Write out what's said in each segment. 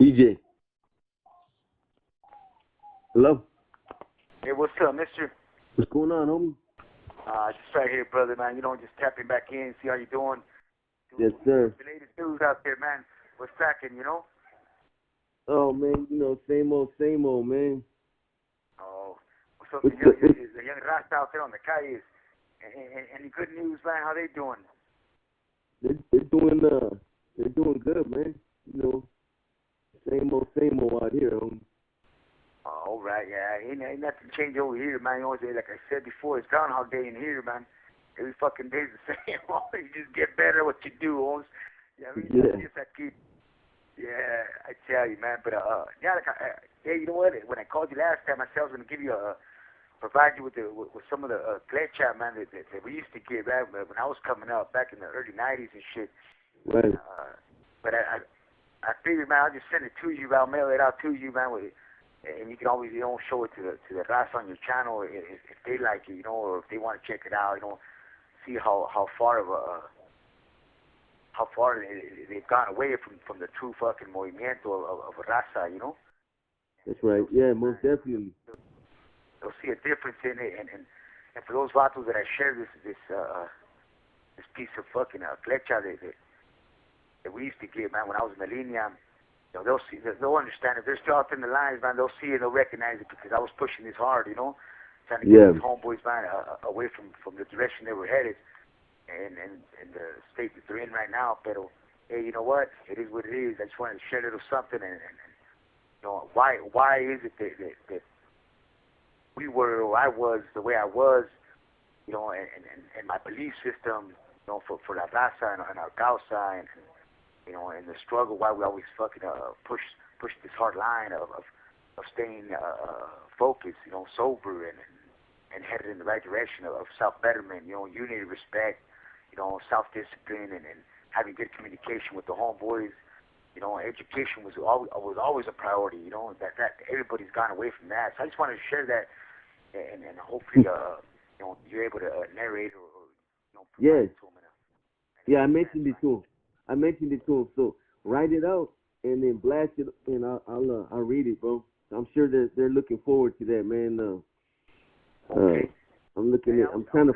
DJ. Hello. Hey, what's up, mister? What's going on, homie? Just right here, brother, man. Just tapping back in, see how you doing. Yes, sir. The latest news out there, man. What's cracking? Oh, man, same old, man. Oh, what's up, the young rasta out there on the calles? Any good news, man? How they doing? They're doing good, man. Same old out here, homie. Oh, all right, yeah. Ain't nothing changed over here, man. Like I said before, it's Groundhog Day in here, man. Every fucking day's the same. You just get better at what you do, homes. Yeah, I tell you, man. But hey, you know what? When I called you last time, I said I was gonna give you provide you with some of the CASHAPP, man, that we used to get, man, when I was coming up back in the early '90s and shit. Right. But I figured, man, I'll just send it to you. I'll mail it out to you, man. And you can always, show it to the raza on your channel if they like it, or if they want to check it out, see how far they've gone away from the true fucking movimiento of raza, That's right. Yeah, most definitely. They'll see a difference in it, and for those vatos that I share this piece of fucking flecha that we used to get, man, when I was in the linea, they'll understand it. They're still out in the lines, man. They'll see it, they'll recognize it because I was pushing this hard, trying to get these homeboys, man, away from the direction they were headed, and the state that they're in right now. But hey, you know what? It is what it is. I just wanted to share a little something, and why is it that we were, or I was the way I was, and my belief system, for la raza and our causa, and the struggle, why we always fucking push this hard line of staying focused, sober and headed in the right direction of self-betterment, unity, respect, self-discipline, and having good communication with the homeboys. Education was always a priority, that everybody's gone away from that. So I just wanted to share that, and hopefully, you're able to narrate or provide it to them. Yeah, I mentioned it to him. So write it out and then blast it, and I'll read it, bro. I'm sure they're looking forward to that, man. Okay. I'm trying to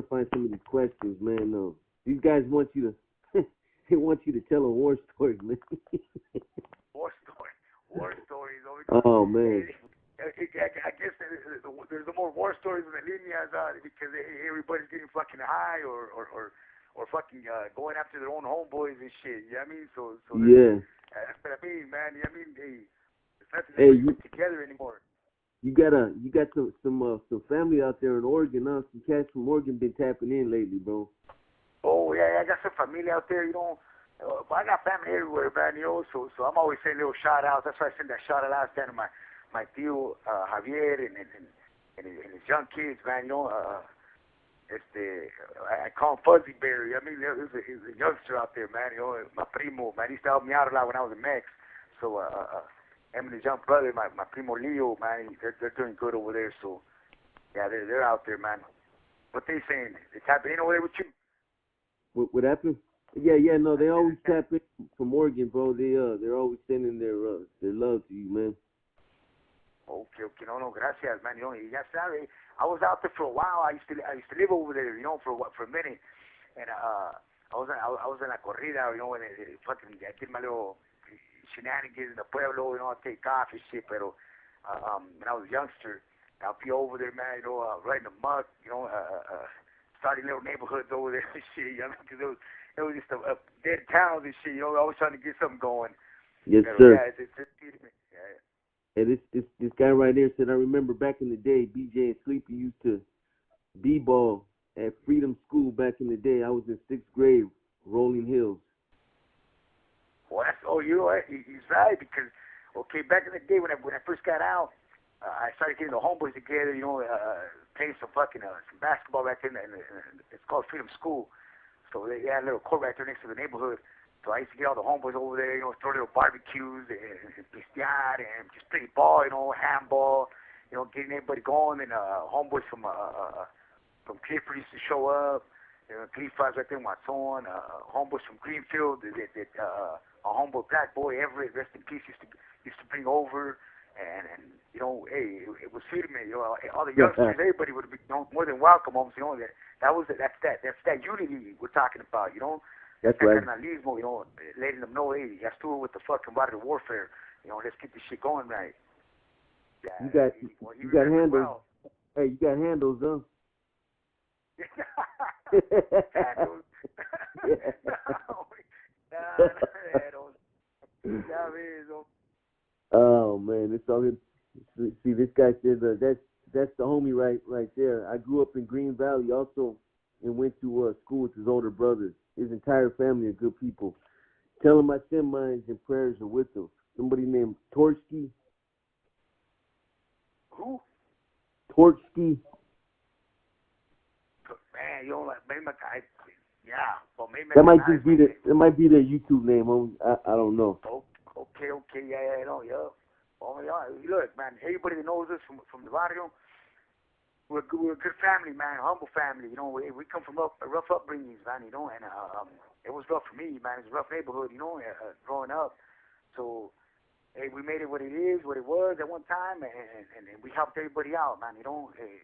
find some of these questions, man. These guys want you to they want you to tell a war story, man. War stories. Oh, man. I guess there's more war stories in the líneas because everybody's getting fucking high or fucking going after their own homeboys and shit. You know what I mean? So yeah. That's what I mean, man. You know what I mean? There's nothing to put together anymore. You got some family out there in Oregon, huh? Some cats from Oregon been tapping in lately, bro. Oh yeah, I got some familia out there, but I got family everywhere, man, so I'm always saying little shout outs. That's why I sent that shout out last time to my tío Javier and his young kids, man, I call him Fuzzy Berry. I mean, he's a youngster out there, man, my primo, man, he used to help me out a lot when I was in Mex. So him and his young brother, my primo Leo, man, they're doing good over there. So yeah, they're out there, man. What they saying? They tapping in over there with you? What happened? Yeah, no, they always tap in from Oregon, bro. They're always sending their love to you, man. Okay, no, gracias, man. Ya sabe, I was out there for a while. I used to live over there, for a minute, and I was in la corrida, when fucking I did my little shenanigans in the pueblo, I take off and shit. Pero when I was a youngster, I'll be over there, man, right in the muck, starting little neighborhoods over there and shit, because it was just a dead towns and shit, always trying to get something going. Yes, Pero, sir. Yeah, yeah. Hey, this guy right there said, I remember back in the day, BJ and Sleepy used to b-ball at Freedom School back in the day. I was in 6th grade, Rolling Hills. Well, he's right, because, back in the day when I first got out, I started getting the homeboys together, playing some fucking some basketball back in it's called Freedom School. So they had a little court right there next to the neighborhood. So I used to get all the homeboys over there, throw little barbecues and pistear and just play ball, handball, getting everybody going. And homeboys from Clifford used to show up. Clifford right there in Watson. Homeboys from Greenfield that humble black boy, Everett, rest in peace, used to bring over, and you know, hey, it was firme, you know, all the youngsters, everybody would be, you know, more than welcome, homes, you know, that's that unity we're talking about, you know. That's right. Carnalismo, you know, letting them know, hey, I still with the fucking water warfare, you know, let's get this shit going right. Yeah, you got handles. Well. Hey, you got handles, huh? Handles. Oh man, it's all good. See, this guy says that's the homie right there. I grew up in Green Valley also, and went to school with his older brothers. His entire family are good people. Tell him I send mine and prayers are with him. Somebody named Torski. Who? Torski. Man, you know, like maybe my guy. Yeah, well maybe that might just be that might be their YouTube name. I don't know. Okay, yeah, yeah. Oh yeah, look, man. Everybody that knows us from the barrio, we're a good family, man. A humble family. You know, we come from rough upbringings, man. You know, and it was rough for me, man. It's a rough neighborhood, you know, growing up. So, hey, we made it what it is, what it was at one time, and we helped everybody out, man. You know, hey,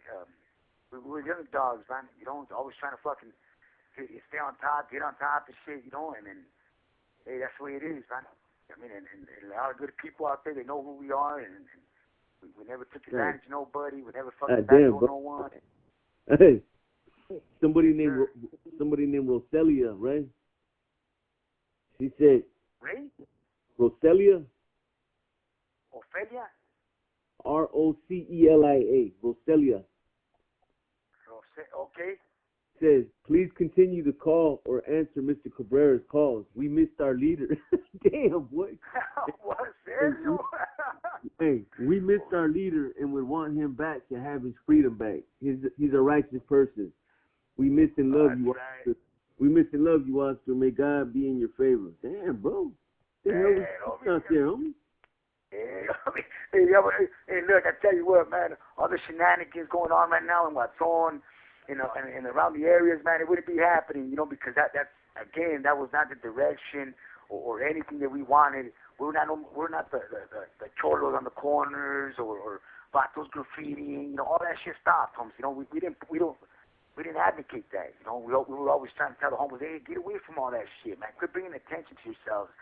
we were the underdogs, man. You know, always trying to fucking stay on top, get on top and shit, you know, and then, hey, that's the way it is, man. I mean, and a lot of good people out there, they know who we are, and we never took advantage of nobody, we never fucking backdoor no one. Hey, somebody named Roselia, right? She said, Ray? Roselia? Ophelia? Rocelia. Roselia. Okay. Says, please continue to call or answer Mr. Cabrera's calls. We missed our leader. Damn, boy. What? Seriously? Hey, we missed our leader and would want him back to have his freedom back. He's a righteous person. We miss and love you, right. Oscar. We miss and love you, Oscar. May God be in your favor. Damn, bro. The hell was out there, homie? Hey, look, I tell you what, man. All the shenanigans going on right now in Watson, you know, and around the areas, man, it wouldn't be happening, you know, because that was not the direction or anything that we wanted. We're not the cholos on the corners or vatos graffitiing, you know, all that shit stopped, homes. You know, we didn't advocate that. You know, we were always trying to tell the homies, hey, get away from all that shit, man. Quit bringing attention to yourselves.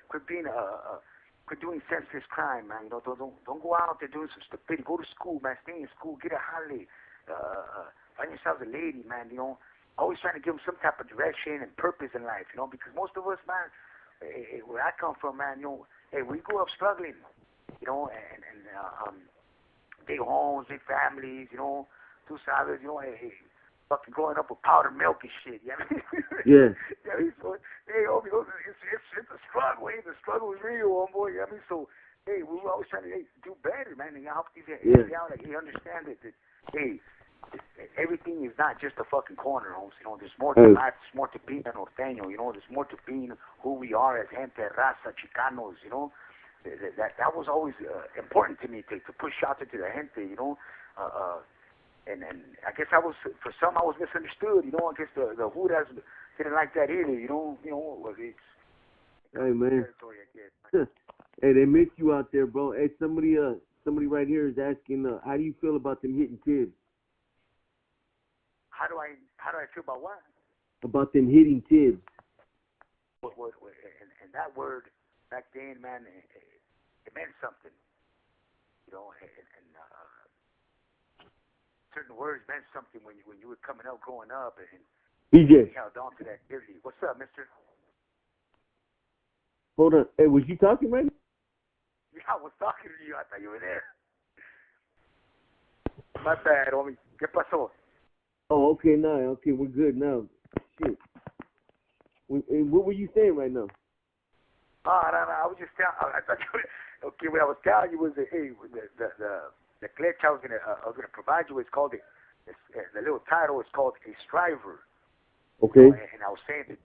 Quit doing senseless crime, man. You know, don't go out there doing some stupidity. Go to school, man. Stay in school. Get a holiday. Find yourselves a lady, man. You know, always trying to give them some type of direction and purpose in life. You know, because most of us, man, where I come from, man, you know, hey, we grew up struggling. You know, and big homes, big families. You know, two sides. You know, hey, fucking growing up with powdered milk and shit. You know what I mean? Yeah. So, hey, homie, it's a struggle. Hey, the struggle is real, homeboy. You know what I mean? So, hey, we were always trying to do better, man, and help these guys out. Like, hey, understand that, hey, everything is not just a fucking corner, homes. You know, there's more to life. There's more to being an norteño. You know, there's more to being who we are as gente, raza, chicanos. You know, that was always important to me to push out to the gente. You know, and I guess for some I was misunderstood. You know, I guess the Judas didn't like that either. You know, it's hey man. Territory, I guess. Hey, they miss you out there, bro. Hey, somebody right here is asking, how do you feel about them hitting kids? How do I feel about what? About them hitting kids. And that word back then, man, it meant something. You know, and certain words meant something when you were coming up, growing up, and BJ. we held on to that activity. What's up, mister? Hold on. Hey, was you talking right now? Yeah, I was talking to you. I thought you were there. My bad, homie. ¿Qué pasó? Oh, okay, now. Okay, we're good now. Shit. What were you saying right now? Oh, no, I was just telling. I thought you were, okay, what I was telling you was that, hey, the glitch I was gonna provide you is called the little title is called a striver. Okay. You know, and I was saying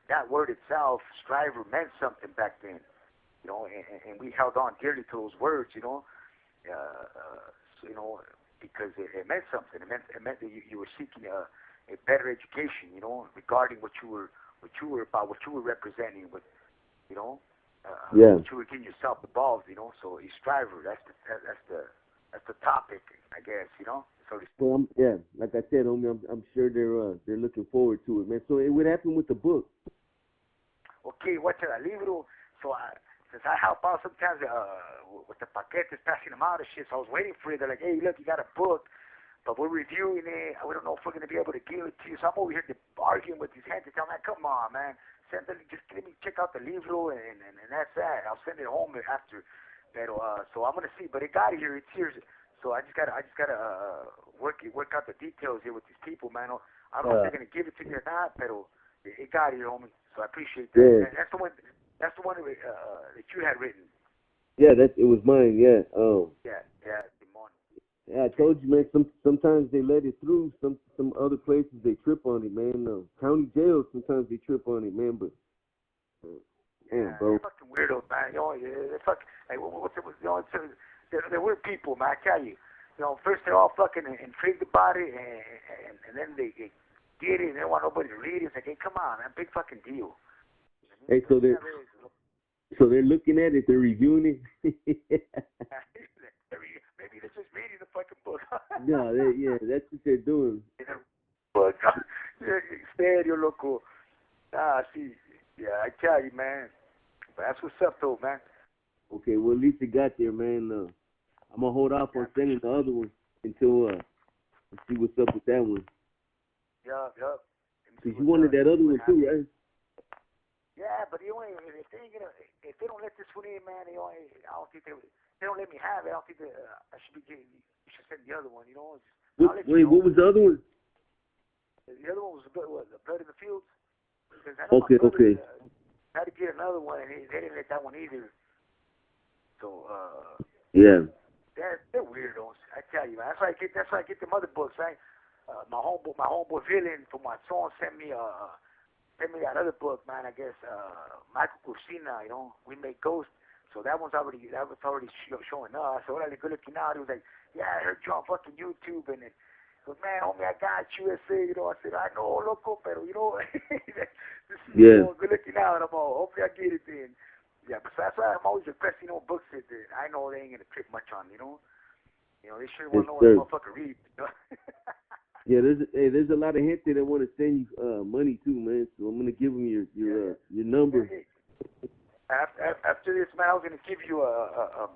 that word itself, striver, meant something back then. You know, and we held on dearly to those words. You know, you know, because it meant something. It meant that you were seeking a better education. You know, regarding what you were about, what you were representing, what you know. Yeah. But you were getting yourself involved, you know. So a striver, that's the topic, I guess, you know. So well, yeah, like I said, homie, I'm sure they're looking forward to it, man. So what happened with the book? okay, what's el libro? So since I help out sometimes with the paquetes, passing them out and shit, so I was waiting for it. They're like, hey, look, you got a book, but we're reviewing it. We don't know if we're going to be able to give it to you. So I'm over here arguing with these hands. I'm like, come on, man. Just let me check out the libro, and that's that. I'll send it home after. Pero, so I'm going to see. But it got here. It's here. So I just gotta work out the details here with these people, man. I don't know if they're gonna give it to me or not, but it got here, homie. So I appreciate that. Yeah. That's the one. That's the one that you had written. Yeah, it was mine. Yeah. Yeah. Good morning. Yeah, I told you, man. Sometimes they let it through. Some other places they trip on it, man. County jail sometimes they trip on it, man. But yeah, bro. they're fucking weirdos, man. You know, they're fucking. Like, what's it? You know, they're weird people, man. I tell you. You know, first they're all fucking intrigued about it, and then they get it, and they don't want nobody to read it. It's like, hey, come on, man, big fucking deal. Hey, so they're looking at it, they're reviewing it. Maybe they're just reading the fucking book. No, that's what they're doing. But serio, loco. See, yeah, I tell you, man. But that's what's up, though, man. Okay, well, at least it got there, man. I'm gonna hold off on sending the other one until let's see what's up with that one. Yup. Cause you wanted that other one too, right? Yeah, but you know, if they don't let this one in, man, I don't think they don't let me have it. I don't think I should be getting. You should send the other one. You know. What was the other one? The other one was the blood in the fields. Okay. I had to get another one, and they didn't let that one either. So, yeah. They're weirdos. I tell you, man. That's why I get them other books, right? My homeboy Villain from my son sent me that other book, man. I guess Michael Cursina, you know, We Make Ghosts. So that was already showing up. So I was good looking out. He was like, yeah, I heard you on fucking YouTube, and so man, homie, I got you. I say, you know, I said, I know, loco, pero you know, this is good looking out. I'm all, hopefully I get it then. Yeah, but so that's why I'm always requesting, you know, books that I know they ain't gonna trip much on, you know. You know, they sure want to know what the motherfucker reads. You know? Yeah, there's a lot of gente that want to send you money too, man. So I'm gonna give them your number. After this, man, I was gonna give you a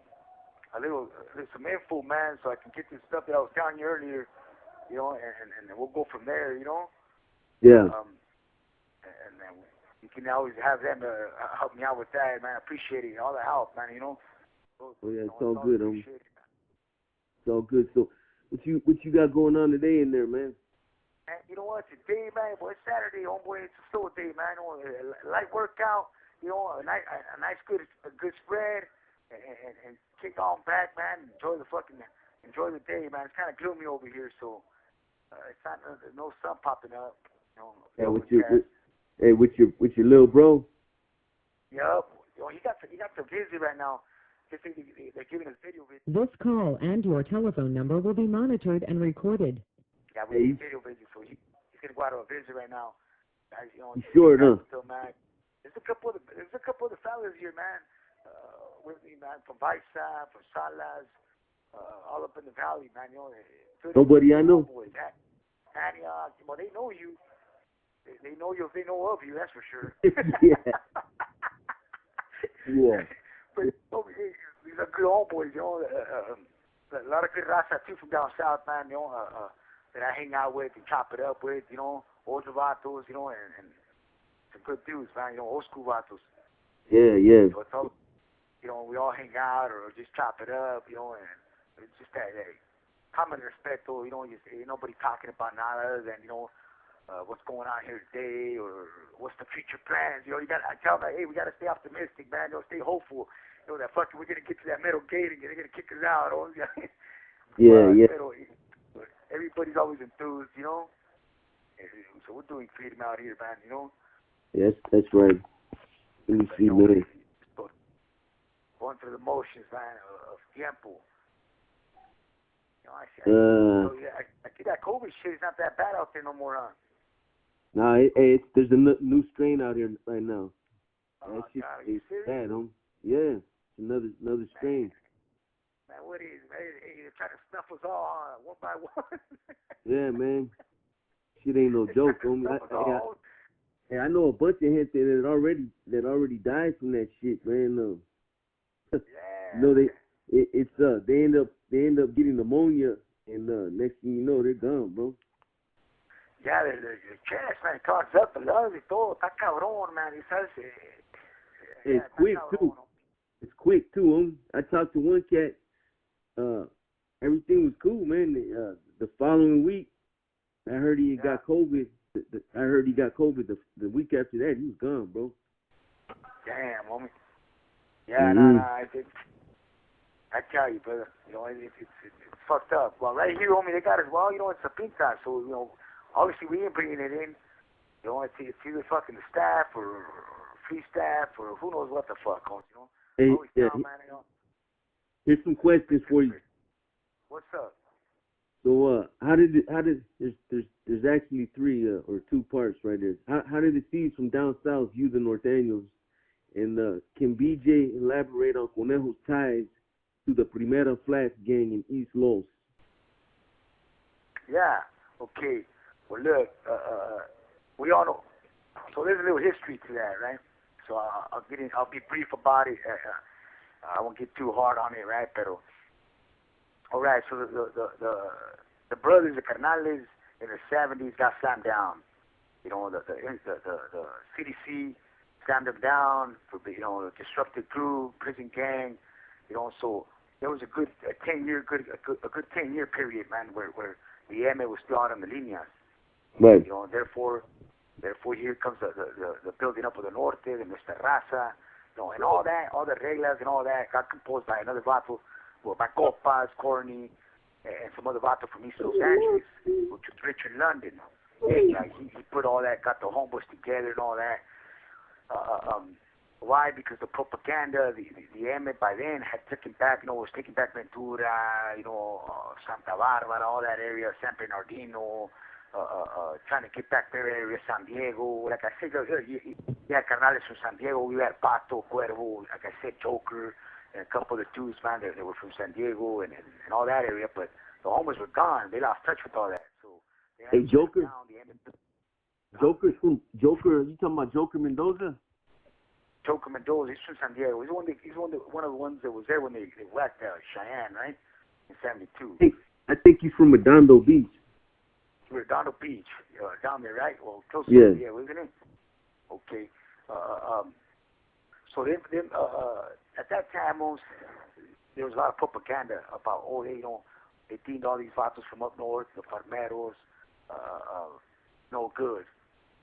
little some info, man, so I can get this stuff that I was telling you earlier, you know, and we'll go from there, you know. Yeah. And then you can always have them help me out with that, man. I appreciate it, all the help, man. You know. Oh yeah, it's all good, It's all good. So, what you got going on today in there, man? Man, you know what? Today, man, boy, it's Saturday, homeboy. It's a slow day, man. You know, a light workout. You know, a nice good spread, and kick on back, man. Enjoy the day, man. It's kind of gloomy over here, so it's not there's no sun popping up. You know, yeah, with your little bro. Yup. You know, he got the visit right now. They're giving us video visit. This call and your telephone number will be monitored and recorded. Yeah, we need video visit, so he's gonna go out on a visit right now. Guys, you know, sure enough. Man. There's a couple of the fellas here, man, with me, man, from Baisa, from Salas, all up in the valley, man. You know, nobody I know. Antioch, well, they know you. They know you if they know of you. That's for sure. Yeah. But these are good old boys, you know. A lot of good raza too from down south, man. You know, that I hang out with and chop it up with, you know, old vatos, you know, and some good dudes, man. You know, old school vatos. Yeah. So it's all, you know, we all hang out or just chop it up, you know, and it's just that common respect, you know. Ain't nobody talking about none other than, you know, what's going on here today or what's the future plans. You know, I tell them, hey, we got to stay optimistic, man. You know, stay hopeful. You know, that fucking we're going to get to that metal gate and they're going to kick us out. Yeah. But everybody's always enthused, you know. So we're doing freedom out here, man, you know. Yes, that's right. Let me see, man. Going through the motions, man, of tiempo. You know, I think that COVID shit is not that bad out there no more, huh? Nah, there's a new strain out here right now. that shit God, are you is serious? bad, homie. Yeah, it's another strain. Man, what is, man? You're trying to snuff us all one by one. Yeah, man. Shit ain't no joke, homie. I know a bunch of gente that already died from that shit, man. Yeah. You know they end up getting pneumonia, and next thing you know they're gone, bro. Yeah, the chest, man, clogs up, the lungs y todo, está cabrón, man. ¿Sabes? It's quick too. It's quick too, homie. I talked to one cat. Everything was cool, man. The following week, I heard he got COVID. I heard he got COVID. The week after that, he was gone, bro. Damn, homie. Yeah, no, I tell you, brother. You know, it's fucked up. Well, right here, homie, they got us. Well, you know, it's a pinta, so you know, obviously we ain't bringing it in. You know, it's either fucking the staff or free staff or who knows what the fuck, homie. You know. Hey, Man, you know. Here's some questions for you. What's up? So, there's actually three or two parts right there. How did the thieves from down south view the norteños? And can BJ elaborate on Conejo's ties to the Primera Flats gang in East Los? Yeah. Okay. Well, look, we all know. So there's a little history to that, right? So I'll be brief about it. I won't get too hard on it, right? Pero, all right. So the brothers, the carnales, in the 70s got slammed down. You know, the CDC slammed them down for, you know, disrupted group, prison gang. You know, so there was a good 10-year period, man, where the M was still out on the líneas. Right. You know, therefore here comes the building up of the Norte, the Mr. Raza, you know, and all that, all the reglas and all that got composed by another vato, well, by Copas, Corny, and some other vato from East Los Angeles, which was Richard London. Yeah, he put all that, got the homeboys together and all that. Why? Because the propaganda, the M by then had taken back, you know, was taking back Ventura, you know, Santa Barbara, all that area, San Bernardino, trying to get back their area, San Diego. Like I said, you had carnales from San Diego, you had Pato, Cuervo, like I said, Joker, and a couple of the dudes, man, they were from San Diego and all that area, but the homies were gone. They lost touch with all that. So they had Joker? Joker, you talking about Joker Mendoza? Joker Mendoza, he's from San Diego. He's one of the ones that was there when they whacked Cheyenne, right? In 72. I think he's from Redondo Beach. Redondo Beach, down there, right? Well, close to San Diego, isn't it? Okay. So then, at that time, there was a lot of propaganda about, you know, they deemed all these vatos from up north, the farmeros, no good.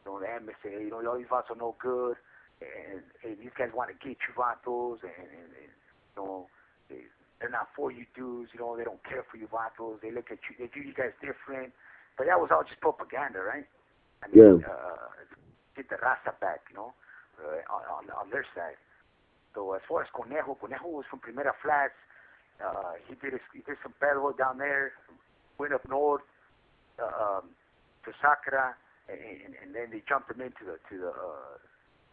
You know, the MSA, you know, all these vatos are no good, and these guys want to get you vatos, and you know, they're not for you dudes, you know, they don't care for you vatos, they look at you, they view you guys different, but that was all just propaganda, right? I mean, get the raza back, you know, on their side. So as far as Conejo was from Primera Flats. He did some pedo down there, went up north to Sacra, and then they jumped him into the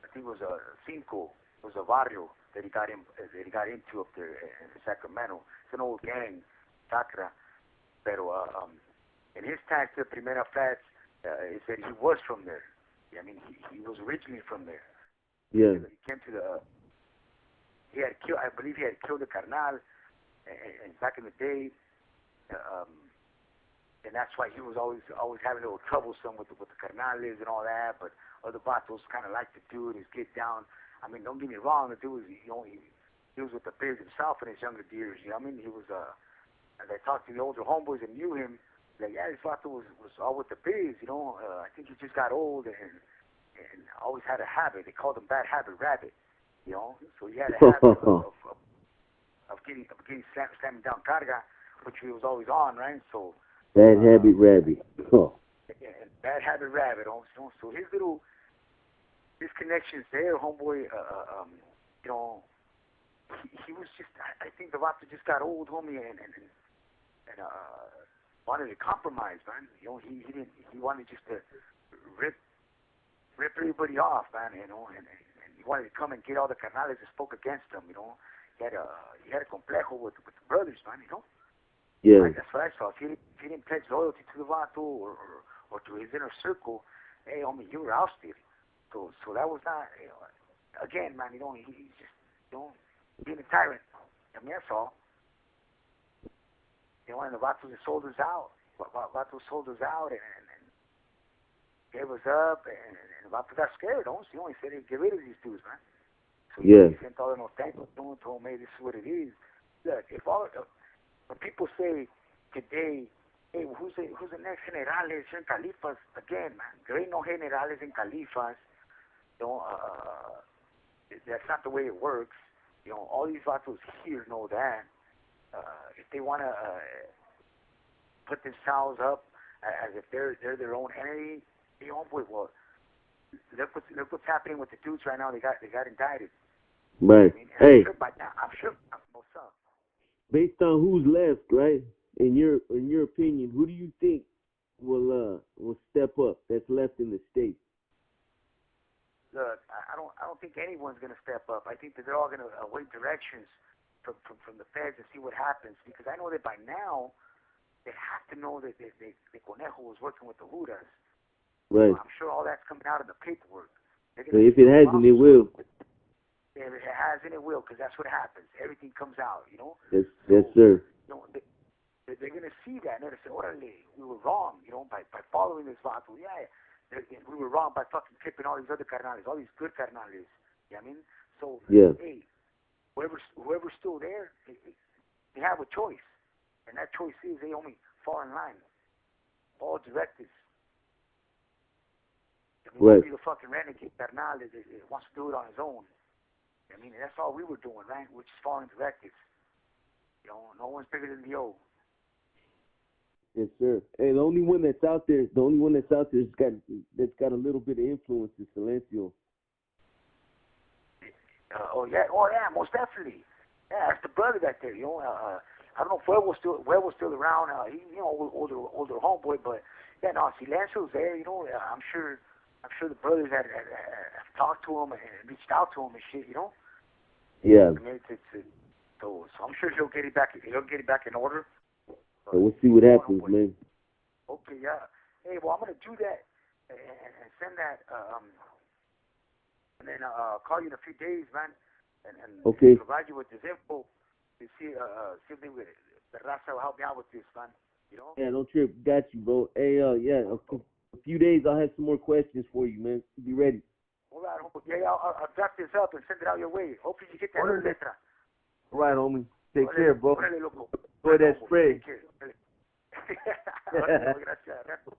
I think it was Cinco, it was a barrio that he got into up there in Sacramento. It's an old gang, Sacra. Pero in his ties to Primera Flats, he said he was from there. I mean, he was originally from there. Yeah. He came to I believe he had killed the carnal, and back in the day, and that's why he was always having a little troublesome with the carnales and all that. But other vatos kind of liked the dude, his get down. I mean, don't get me wrong, the dude was, you know, he was with the Bears himself in his younger years. You know what I mean? He was as I talked to the older homeboys and knew him, like, yeah, this vato was all with the Bears. You know, I think he just got old and always had a habit. They called him Bad Habit Rabbit. You know, so he had a habit of getting slamming down carga, which he was always on, right? So Bad Habit Rabbit. And Bad Habit Rabbit. So his connections there, homeboy. You know, he was just. I think the vato just got old, homie, and wanted to compromise, man. You know, he didn't. He wanted just to rip everybody off, man. You know, and he wanted to come and get all the carnales that spoke against him, you know. He had a complejo with the brothers, man, you know. Yeah. Like, that's what I saw. If he didn't pledge loyalty to the vato or to his inner circle, hey, homie, you were ousted. So that was not, you know, again, man, you know, he's just, you know, being a tyrant. I mean, that's all. You know, and the vatos sold us out. Vatos sold us out and gave us up, and the vatos got scared, don't you? He said, hey, get rid of these dudes, man. So yeah. He sent all the norteños to him, told him, hey, this is what it is. Look, when people say today, hey, who's the next generales and califas? Again, man, there ain't no generales and califas. You know, that's not the way it works. You know, all these vatos here know that. If they want to put themselves up as if they're their own entity, you know, well, look what's happening with the dudes right now. They got indicted. Right. I mean, hey. I'm sure what's up. Based on who's left, right? In your opinion, who do you think will step up that's left in the state? Look, I don't think anyone's gonna step up. I think that they're all gonna wait directions from the feds and see what happens, because I know that by now they have to know that the Conejo was working with the Judas. Right. I'm sure all that's coming out of the paperwork. If it hasn't, it will. If it hasn't, it will, because that's what happens. Everything comes out, you know. Yes, sir. You know, they're gonna see that and they're gonna say, "Orale, we were wrong," you know, by following this vato. Yeah, we were wrong by fucking clipping all these other carnales, all these good carnales. You know what I mean? So, yeah. Hey, whoever's still there, they have a choice, and that choice is they only fall in line. All directives. I mean, right. Don't be the fucking renegade carnal that wants to do it on his own. I mean, that's all we were doing, right? We're just following directives. You know, no one's bigger than the O. Yes, sir. Hey, the only one that's out there that's got a little bit of influence is Silencio. Oh yeah, most definitely. Yeah, that's the brother back there. You know, I don't know if Huevo's still around. He, you know, older homeboy, but yeah, no, Silencio's there. You know, I'm sure the brothers have talked to him and reached out to him and shit. You know. Yeah. I mean, so I'm sure he'll get it back. He'll get it back in order. So we'll see what happens, man. Okay, yeah. Hey, well, I'm gonna do that and send that, and then I'll call you in a few days, man, and okay. provide you with this info to see if the Raza will help me out with this, man. You know? Yeah, don't trip. Got you, bro. Hey, yeah, a few days I'll have some more questions for you, man. Be ready. All right, homie. Yeah, I'll draft this up and send it out your way. Hopefully you get that little letra. All right, homie. Take care, bro. Órale, loco. Enjoy that spray. Take care. Gracias.